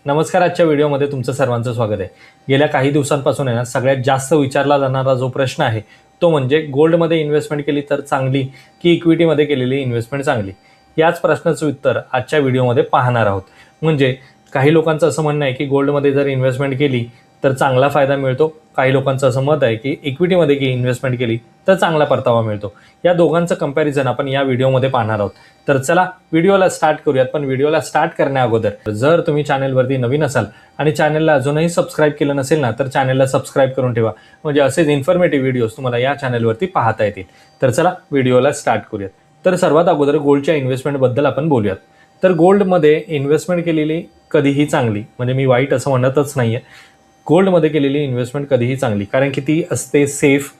नमस्कार. आजच्या व्हिडिओमध्ये तुमचं सर्वांचं स्वागत आहे. गेल्या काही दिवसांपासून आहे ना सगळ्यात जास्त विचारला जाणारा जो प्रश्न आहे तो म्हणजे गोल्डमध्ये इन्व्हेस्टमेंट केली तर चांगली की इक्विटीमध्ये केलेली इन्व्हेस्टमेंट चांगली. याच प्रश्नाचं उत्तर आजच्या व्हिडिओमध्ये पाहणार आहोत. म्हणजे काही लोकांचं असं म्हणणं आहे की गोल्डमध्ये जर इन्व्हेस्टमेंट केली तर चांगला फायदा मिळतो. काही लोकांचं असं मत आहे की इक्विटीमध्ये इन्व्हेस्टमेंट केली तर चांगला परतावा मिळतो. या दोघांचं कंपॅरिझन आपण या व्हिडिओमध्ये पाहणार आहोत. तर चला व्हिडिओला स्टार्ट करूयात. पण व्हिडिओला स्टार्ट करण्या अगोदर जर तुम्ही चॅनलवरती नवीन असाल आणि चॅनलला अजूनही सबस्क्राईब केलं नसेल ना तर चॅनलला सबस्क्राईब करून ठेवा. म्हणजे असेच इन्फॉर्मेटिव्ह व्हिडिओज तुम्हाला या चॅनलवरती पाहता येतील. तर चला व्हिडिओला स्टार्ट करूयात. तर सर्वात अगोदर गोल्डच्या इन्व्हेस्टमेंटबद्दल आपण बोलूयात. तर गोल्डमध्ये इन्व्हेस्टमेंट केलेली कधीही चांगली, म्हणजे मी वाईट असं म्हणतच नाही आहे. गोल्डमध्ये केलेली इन्व्हेस्टमेंट कधीही चांगली, कारण की ती असते सेफ.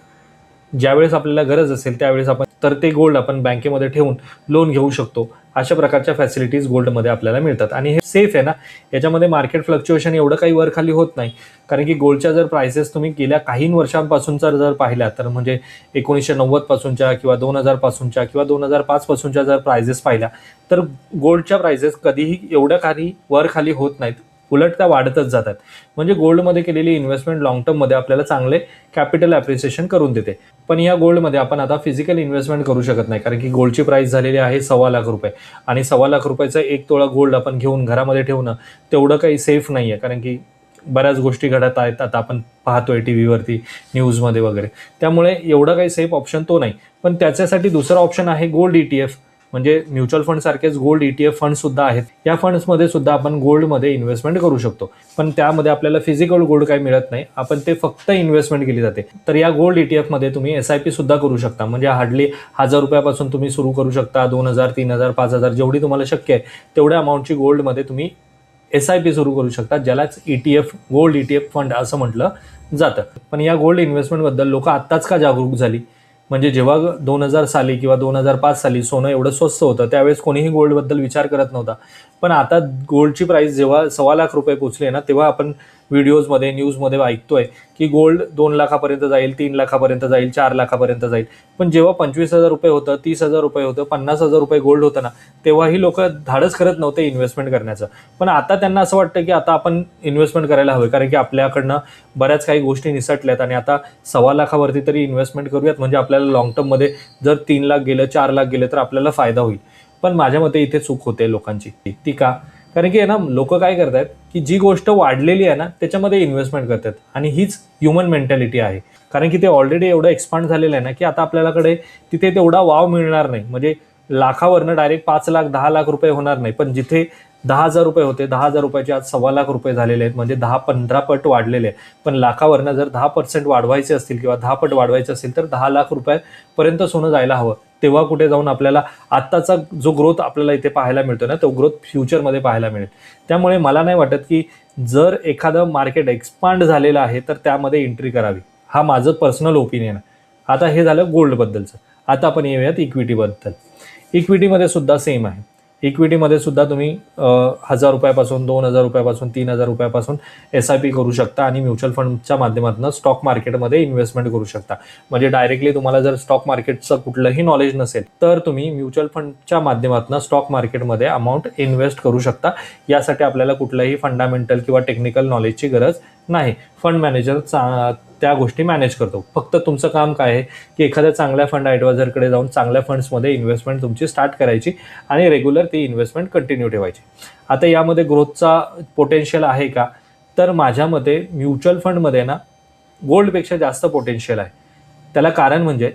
ज्यावेळेस आपल्याला गरज असेल त्यावेळेस आपण तर ते गोल्ड आपण बँकेमध्ये ठेवून लोन घेऊ शकतो. अशा प्रकारच्या फॅसिलिटीज गोल्डमध्ये आपल्याला मिळतात आणि हे सेफ आहे ना. याच्यामध्ये मार्केट फ्लक्च्युएशन एवढं काही वर खाली होत नाही, कारण की गोल्डच्या जर प्राइसेस तुम्ही गेल्या काही वर्षांपासूनचा जर पाहिल्या तर म्हणजे 1990 पासूनच्या किंवा 2000 पासूनच्या किंवा 2005 पासूनच्या जर प्राइसेस पाहिल्या तर गोल्डच्या प्राइसेस कधीही एवढ्या काही वर खाली होत नाहीत, उलट त्या वाढतच जातात. म्हणजे गोल्डमध्ये केलेली इन्व्हेस्टमेंट लॉंग टर्ममध्ये आपल्याला चांगले कॅपिटल ॲप्रिसिएशन करून देते. पण या गोल्डमध्ये आपण आता फिजिकल इन्व्हेस्टमेंट करू शकत नाही, कारण की गोल्डची प्राइस झालेली आहे 1.25 लाख रुपये आणि 1.25 लाख रुपयाचं 1 तोळा गोल्ड आपण घेऊन घरामध्ये ठेवणं तेवढं काही सेफ नाही आहे, कारण की बऱ्याच गोष्टी घडत आहेत. आता आपण पाहतोय टी व्हीवरती, न्यूजमध्ये वगैरे. त्यामुळे एवढा काही सेफ ऑप्शन तो नाही. पण त्याच्यासाठी दुसरा ऑप्शन आहे गोल्ड ETF, म्हणजे म्युच्युअल फंड सारखेच गोल्ड ETF फंड सुद्धा आहेत. या फंड्समध्ये सुद्धा आपण गोल्डमध्ये इन्व्हेस्टमेंट करू शकतो. पण त्यामध्ये आपल्याला फिजिकल गोल्ड काही मिळत नाही, आपण ते फक्त इन्व्हेस्टमेंट केली जाते. तर या गोल्ड ETF मध्ये तुम्ही SIP सुद्धा करू शकता. म्हणजे हार्डली 1000 रुपयापासून तुम्ही सुरू करू शकता. 2000, 3000, 5000 जेवढी तुम्हाला शक्य आहे तेवढ्या अमाऊंटची गोल्डमध्ये तुम्ही SIP सुरू करू शकता, ज्यालाच ETF गोल्ड ETF फंड असं म्हटलं जातं. पण या गोल्ड इन्व्हेस्टमेंटबद्दल लोक आत्ताच का जागरूक झाली? म्हणजे जेव्हा 2000 साली किंवा 2005 साली सोनं एवढं स्वस्त होतं त्यावेळेस कोणीही गोल्डबद्दल विचार करत नव्हता. पण आता गोल्डची प्राइस जेव्हा 1.25 लाख रुपये पोचले ना, तेव्हा आपण व्हिडिओजमध्ये, न्यूजमध्ये ऐकतोय की गोल्ड 2 लाखापर्यंत जाईल, 3 लाखापर्यंत जाईल, 4 लाखापर्यंत जाईल. पण जेव्हा 25,000 रुपये होतं, 30,000 रुपये होतं, 50,000 रुपये गोल्ड होतं ना, तेव्हाही लोक धाडस करत नव्हते इन्व्हेस्टमेंट करण्याचं. पण आता त्यांना असं वाटतं की आता आपण इन्व्हेस्टमेंट करायला हवे, कारण की आपल्याकडनं बऱ्याच काही गोष्टी निसटल्यात आणि आता 1.25 लाखावरती तरी इन्व्हेस्टमेंट करूयात, म्हणजे आपल्याला लॉंग टर्ममध्ये जर 3 लाख गेलं, 4 लाख गेलं तर आपल्याला फायदा होईल. पण माझ्या मते इथे चूक होते लोकांची. ती का? कारण की आहे ना, लोक काय करतात की जी गोष्ट वाढलेली आहे ना त्याच्यामध्ये इन्व्हेस्टमेंट करतात, आणि हीच ह्युमन मेंटॅलिटी आहे. कारण की ते ऑलरेडी एवढं एक्सपांड झालेलं आहे ना की आता आपल्याकडे तिथे तेवढा वाव मिळणार नाही. म्हणजे लाखावरनं डायरेक्ट 5 लाख 10 लाख रुपये होणार नाही, पण जिथे 10,000 रुपये होते, 10,000 रुपयाचे आज 1.25 लाख रुपये झालेले आहेत, म्हणजे 10-15 पट वाढलेले आहे. पण लाखावरनं जर 10% वाढवायचे असतील किंवा 10 पट वाढवायचे असेल तर 10 लाख रुपयापर्यंत सोनं जायला हवं. तेव्हा कुठे जाऊन आपल्याला आत्ताचा जो ग्रोथ आपल्याला इथे पाहायला मिळतो ना, तो ग्रोथ फ्युचरमध्ये पाहायला मिळेल. त्यामुळे मला नाही वाटत की जर एखादं मार्केट एक्सपांड झालेलं आहे तर त्यामध्ये एंट्री करावी. हा माझं पर्सनल ओपिनियन आहे. आता हे झालं गोल्डबद्दलचं. आता आपण येऊयात इक्विटीबद्दल. इक्विटीमध्ये सुद्धा सेम आहे. इक्विटीमध्ये सुद्धा तुम्ही 1000 रुपयापासून, 2000 रुपयापासून, 3000 रुपयापासून SIP करू शकता आणि म्युच्युअल फंडच्या माध्यमातून स्टॉक मार्केटमध्ये इन्व्हेस्टमेंट करू शकता. म्हणजे डायरेक्टली तुम्हाला जर स्टॉक मार्केटचं कुठलंही नॉलेज नसेल तर तुम्ही म्युच्युअल फंडच्या माध्यमातून स्टॉक मार्केटमध्ये अमाऊंट इन्व्हेस्ट करू शकता. यासाठी आपल्याला कुठलंही फंडामेंटल किंवा टेक्निकल नॉलेजची गरज नाही. फंड मॅनेजर त्या गोष्टी मॅनेज करतो. फक्त तुमचं काम काय आहे की एखाद्या चांगल्या फंड ॲडवायझरकडे जाऊन चांगल्या फंड्समध्ये इन्व्हेस्टमेंट तुमची स्टार्ट करायची आणि रेग्युलर ती इन्व्हेस्टमेंट कंटिन्यू ठेवायची. आता यामध्ये ग्रोथचा पोटेन्शियल आहे का? तर माझ्या मते म्युच्युअल फंडमध्ये ना गोल्डपेक्षा जास्त पोटेन्शियल आहे. त्याला कारण म्हणजे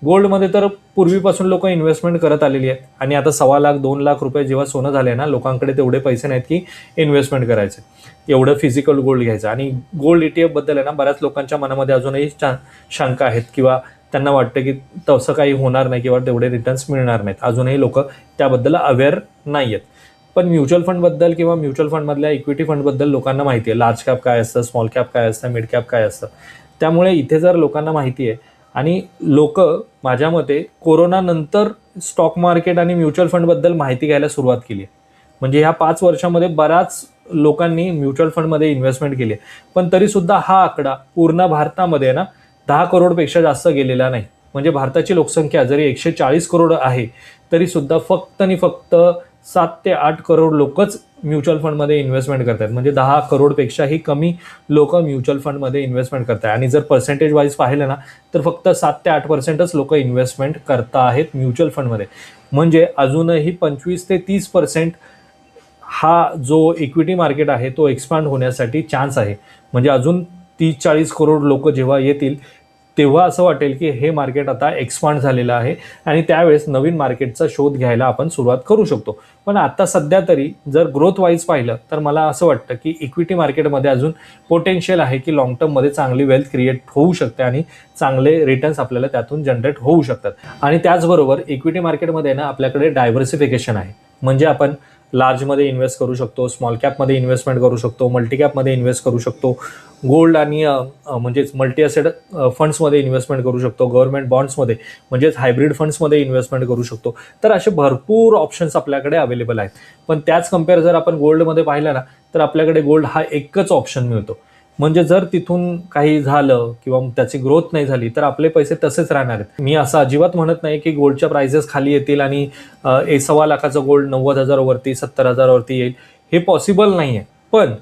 गोल्डमध्ये तर पूर्वीपासून लोक इन्व्हेस्टमेंट करत आलेली आहेत आणि आता 1.25 लाख 2 लाख रुपये जेव्हा सोनं झाले ना, लोकांकडे तेवढे पैसे नाहीत की इन्व्हेस्टमेंट करायचे, एवढं फिजिकल गोल्ड घ्यायचं. आणि गोल्ड ETF बद्दल आहे ना बऱ्याच लोकांच्या मनामध्ये अजूनही शंका आहेत किंवा त्यांना वाटतं की तसं काही होणार नाही किंवा तेवढे रिटर्न्स मिळणार नाहीत. अजूनही लोक त्याबद्दल अवेअर नाही आहेत. पण म्युच्युअल फंडबद्दल किंवा म्युच्युअल फंडमधल्या इक्विटी फंडबद्दल लोकांना माहिती आहे. लार्ज कॅप काय असतं, स्मॉल कॅप काय असतं, मिड कॅप काय असतं. त्यामुळे इथे जर लोकांना माहिती आहे आणि लोक माझ्या मते कोरोनानंतर स्टॉक मार्केट आणि म्युच्युअल फंडबद्दल माहिती घ्यायला सुरुवात केली आहे. म्हणजे ह्या 5 वर्षामध्ये बऱ्याच लोकांनी म्युच्युअल फंडमध्ये इन्व्हेस्टमेंट केली आहे. पण तरीसुद्धा हा आकडा पूर्ण भारतामध्ये ना 10 करोडपेक्षा जास्त गेलेला नाही. म्हणजे भारताची लोकसंख्या जरी 140 करोड आहे तरीसुद्धा फक्त आणि फक्त 7 ते 8 करोड लोकच म्युच्युअल फंडमध्ये इन्व्हेस्टमेंट करतात. म्हणजे 10 करोडपेक्षाही कमी लोक म्युच्युअल फंडमध्ये इन्व्हेस्टमेंट करतात. आणि जर पर्सेंटेज वाईज पाहिलं ना, तर फक्त 7 ते 8%च लोक इन्व्हेस्टमेंट करत आहेत म्युच्युअल फंडमध्ये. म्हणजे अजूनही 25 ते 30% हा जो इक्विटी मार्केट आहे तो एक्सपांड होण्यासाठी चान्स आहे. म्हणजे अजून 30-40 करोड लोक जेव्हा येतील तेव्हा असं वाटेल की हे मार्केट आता एक्सपांड झालेलं आहे आणि त्यावेळेस नवीन मार्केटचा शोध घ्यायला आपण सुरुवात करू शकतो. पण आता सध्या तरी जर ग्रोथ वाईज पाहिलं तर मला असं वाटतं की इक्विटी मार्केटमध्ये अजून पोटेन्शियल आहे की लॉंग टर्ममध्ये चांगली वेल्थ क्रिएट होऊ शकते आणि चांगले रिटर्न्स आपल्याला त्यातून जनरेट होऊ शकतात. आणि त्याचबरोबर इक्विटी मार्केटमध्ये ना आपल्याकडे डायव्हर्सिफिकेशन आहे. म्हणजे आपण लार्जमध्ये इन्व्हेस्ट करू शकतो, स्मॉल कॅपमध्ये इन्व्हेस्टमेंट करू शकतो, मल्टी कॅपमध्ये इन्व्हेस्ट करू शकतो, गोल्ड आणि म्हणजेच मल्टी असेट फंड्समध्ये इन्व्हेस्टमेंट करू शकतो, गव्हर्नमेंट बॉन्ड्समध्ये म्हणजेच हायब्रिड फंड्समध्ये इन्व्हेस्टमेंट करू शकतो. तर असे भरपूर ऑप्शन्स आपल्याकडे अवेलेबल आहेत. पण त्याच कम्पेअर जर आपण गोल्डमध्ये पाहिलं ना, तर आपल्याकडे गोल्ड हा एकच ऑप्शन मिळतो. म्हणजे जर तिथून काही झालं किंवा त्याची ग्रोथ नाही झाली तर आपले पैसे तसेच राहणार आहेत. मी असं अजिबात म्हणत नाही की गोल्डच्या प्राइसेस खाली येतील आणि 1.25 लाखाचं गोल्ड 90,000 वरती 70,000 वरती येईल, हे पॉसिबल नाही आहे. पण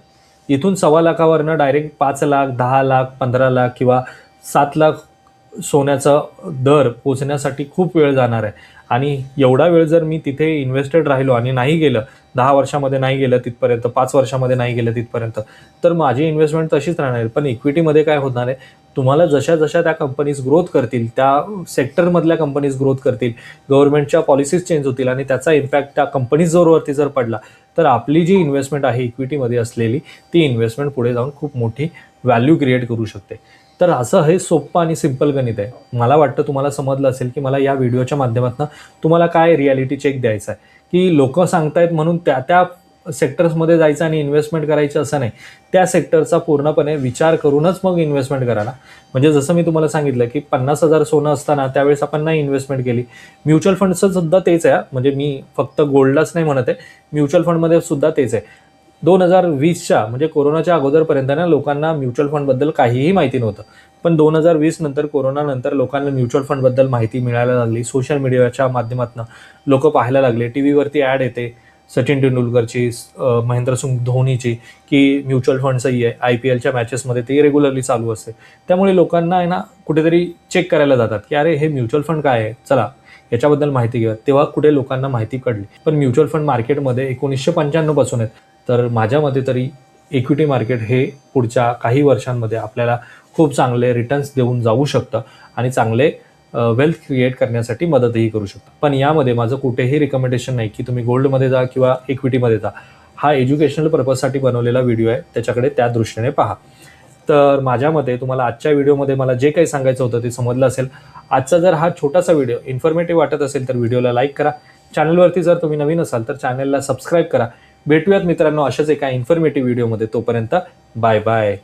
इथून 1.25 लाखावरनं डायरेक्ट 5 लाख, 10 लाख, 15 लाख किंवा 7 लाख सोन्याचा दर पोचण्यासाठी खूप वेळ जाणार आहे. आणि एवढा वेळ जर मी तिथे इन्व्हेस्टेड राहिलो आणि नाही गेलं, 10 वर्षामध्ये नाही गेलं तिथपर्यंत, 5 वर्षामध्ये नाही गेलं तिथपर्यंत, तर माझी इन्व्हेस्टमेंट तशीच राहणार आहे. पण इक्विटीमध्ये काय होणार आहे, तुम्हाला जशा जशा त्या कंपनीज ग्रोथ करतील, त्या सेक्टरमधल्या कंपनीज ग्रोथ करतील, गव्हर्नमेंटच्या पॉलिसीज चेंज होतील आणि त्याचा इम्पॅक्ट त्या कंपनीजवरती जर पडला तर आपली जी इन्व्हेस्टमेंट आहे इक्विटीमध्ये असलेली ती इन्व्हेस्टमेंट पुढे जाऊन खूप मोठी व्हॅल्यू क्रिएट करू शकते. तर असं हे सोपं आणि सिंपल गणित आहे. मला वाटतं तुम्हाला समजलं असेल की मला या व्हिडिओच्या माध्यमातून तुम्हाला काय रियालिटी चेक द्यायचा आहे, की लोक सांगतायत म्हणून त्या त्या सेक्टर्समध्ये जायचं आणि इन्व्हेस्टमेंट करायचं असं नाही. त्या सेक्टरचा पूर्णपणे विचार करूनच मग इन्व्हेस्टमेंट करा ना. म्हणजे जसं मी तुम्हाला सांगितलं की 50,000 सोनं असताना त्यावेळेस आपण नाही इन्व्हेस्टमेंट केली. म्युच्युअल फंडचं सुद्धा तेच आहे. म्हणजे मी फक्त गोल्डलाच नाही म्हणत आहे, म्युच्युअल फंडमध्ये सुद्धा तेच आहे. 2020च्या म्हणजे कोरोनाच्या अगोदरपर्यंत ना लोकांना म्युच्युअल फंडबद्दल काहीही माहिती नव्हतं. पण 2020 नंतर, कोरोनानंतर लोकांना म्युच्युअल फंडबद्दल माहिती मिळायला लागली. सोशल मीडियाच्या माध्यमातून लोक पाहायला लागले. टी व्हीवरती ॲड येते सचिन तेंडुलकरची, महेंद्रसिंग धोनीची, की म्युच्युअल फंड सही आहे. IPLच्या मॅचेसमध्ये ते रेग्युलरली चालू असते. त्यामुळे लोकांना आहे ना कुठेतरी चेक करायला जातात की अरे हे म्युच्युअल फंड काय आहे, चला याच्याबद्दल माहिती घेऊया. तेव्हा कुठे लोकांना माहिती कळली. पण म्युच्युअल फंड मार्केटमध्ये 1995 पासून आहेत. तर माझ्या मते तरी इक्विटी मार्केट हे पुढच्या काही वर्षांमध्ये आपल्याला खूप चांगले रिटर्न्स देऊन जाऊ शकतं आणि चांगले वेल्थ क्रिएट करण्यासाठी मदतही करू शकतं. पण यामध्ये माझं कुठेही रिकमेंडेशन नाही की तुम्ही गोल्डमध्ये जा किंवा इक्विटीमध्ये जा. हा एज्युकेशनल पर्पजसाठी बनवलेला व्हिडिओ आहे, त्याच्याकडे त्या दृष्टीने पहा. तर माझ्या मते तुम्हाला आजच्या व्हिडिओमध्ये मला जे काही सांगायचं होतं ते समजलं असेल. आजचा जर हा छोटासा व्हिडिओ इन्फॉर्मेटिव्ह वाटत असेल तर व्हिडिओला लाईक करा. चॅनलवरती जर तुम्ही नवीन असाल तर चॅनलला सबस्क्राईब करा. भेटूयात मित्रांनो अशाच एका इन्फॉर्मेटिव्ह व्हिडिओमध्ये. तोपर्यंत बाय बाय.